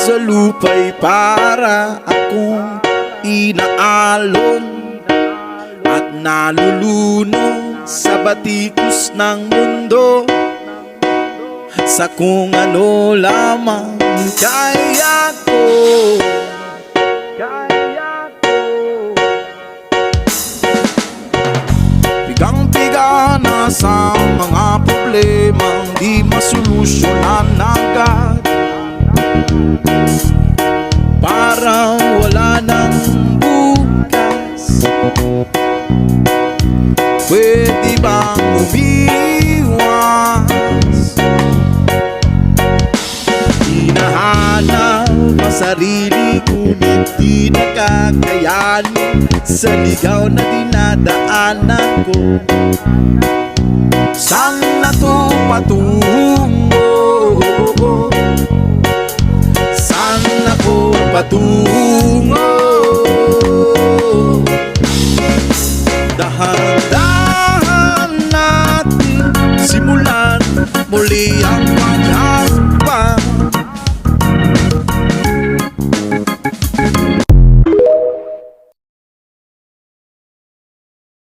sa lupa'y para akong inaalon at nalulunod sa batikos ng mundo, sa kung ano lamang kaya ko. Pigang-piga na sa mga problemang di masolusyonan agad, parang wala nang bukas. Pwede bang umiwas? Hinahanap ang sarili ngunit di nakakayanin sa ligaw na dinadaanan ko. Saan na to patungo? Saan ako patungo? Dahan-dahan natin simulan muli ang